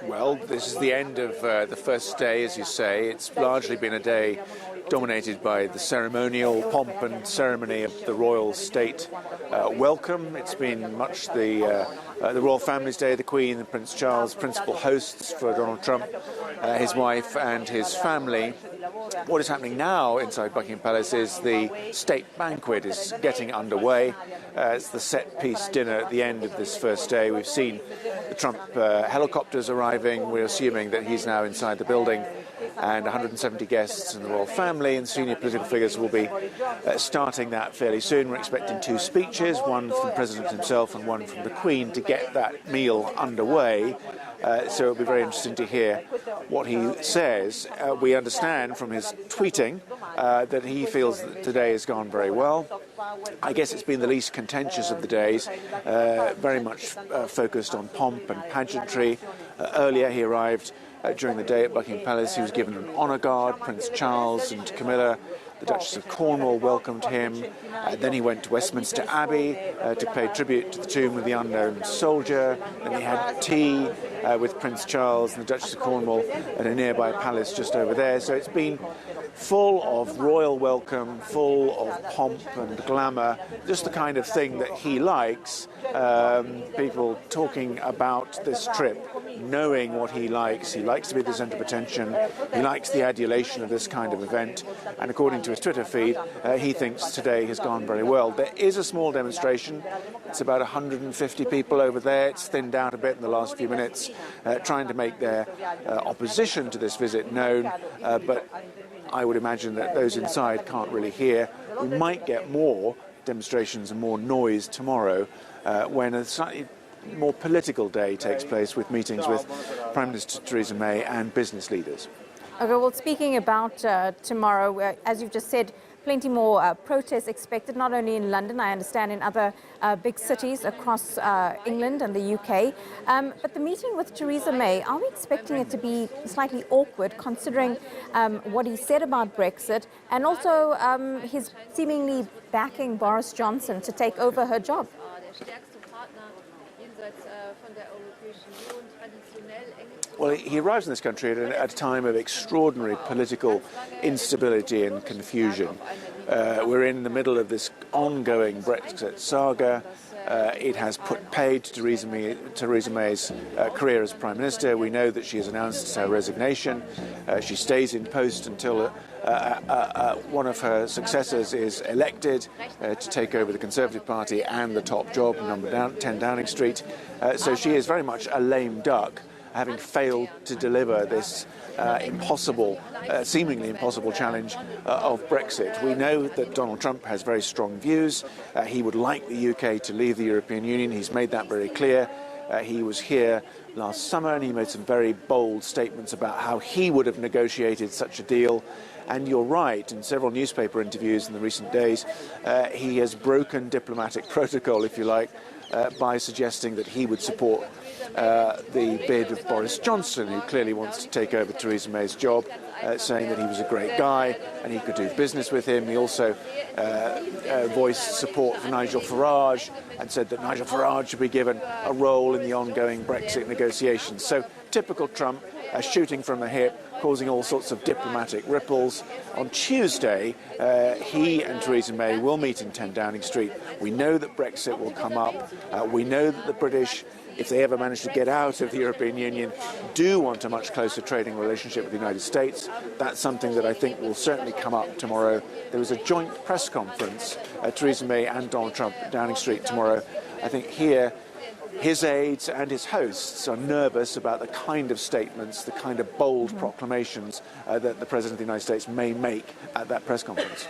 Well, this is the end of the first day, as you say. It's largely been a day dominated by the ceremonial pomp and ceremony of the royal state welcome. It's been much the royal family's day. The Queen and Prince Charles, principal hosts for Donald Trump, his wife and his family. What is happening now inside Buckingham Palace is the state banquet is getting underway. It's the set-piece dinner at the end of this first day. We've seen the Trump helicopters arriving. We're assuming that he's now inside the building, and 170 guests in the royal family and senior political figures will be starting that fairly soon. We're expecting two speeches, one from the President himself and one from the Queen, to get that meal underway. So it'll be very interesting to hear what he says. We understand from his tweeting that he feels that today has gone very well. I guess it's been the least contentious of the days, very much focused on pomp and pageantry. Earlier he arrived during the day at Buckingham Palace. He was given an honour guard. Prince Charles and Camilla, the Duchess of Cornwall, welcomed him. Then he went to Westminster Abbey to pay tribute to the tomb of the unknown soldier. Then he had tea with Prince Charles and the Duchess of Cornwall at a nearby palace just over there. So it's been full of royal welcome, full of pomp and glamour, just the kind of thing that he likes. People talking about this trip, knowing what he likes. He likes to be the centre of attention. He likes the adulation of this kind of event. And according to his Twitter feed, he thinks today has gone very well. There is a small demonstration. It's about 150 people over there. It's thinned out a bit in the last few minutes, trying to make their opposition to this visit known. But I would imagine that those inside can't really hear. We might get more demonstrations and more noise tomorrow when a slightly more political day takes place with meetings with Prime Minister Theresa May and business leaders. Okay, well, speaking about tomorrow, as you've just said, plenty more protests expected, not only in London, I understand in other big cities across England and the UK. But the meeting with Theresa May, are we expecting it to be slightly awkward, considering what he said about Brexit and also his seemingly backing Boris Johnson to take over her job? Well, he arrives in this country at a time of extraordinary political instability and confusion. We're in the middle of this ongoing Brexit saga. It has put paid to Theresa May's career as Prime Minister. We know that she has announced her resignation. She stays in post until one of her successors is elected to take over the Conservative Party and the top job, number 10 Downing Street. So she is very much a lame duck, having failed to deliver this seemingly impossible challenge of Brexit. We know that Donald Trump has very strong views. He would like the UK to leave the European Union. He's made that very clear. He was here last summer and he made some very bold statements about how he would have negotiated such a deal. And you're right, in several newspaper interviews in the recent days, he has broken diplomatic protocol, if you like, by suggesting that he would support the bid of Boris Johnson, who clearly wants to take over Theresa May's job, saying that he was a great guy and he could do business with him. He also voiced support for Nigel Farage and said that Nigel Farage should be given a role in the ongoing Brexit negotiations. So typical Trump, shooting from the hip, causing all sorts of diplomatic ripples. On Tuesday, he and Theresa May will meet in 10 Downing Street. We know that Brexit will come up. We know that the British, if they ever manage to get out of the European Union, do want a much closer trading relationship with the United States. That's something that I think will certainly come up tomorrow. There was a joint press conference, Theresa May and Donald Trump at Downing Street tomorrow. I think here, his aides and his hosts are nervous about the kind of statements, the kind of bold proclamations that the President of the United States may make at that press conference.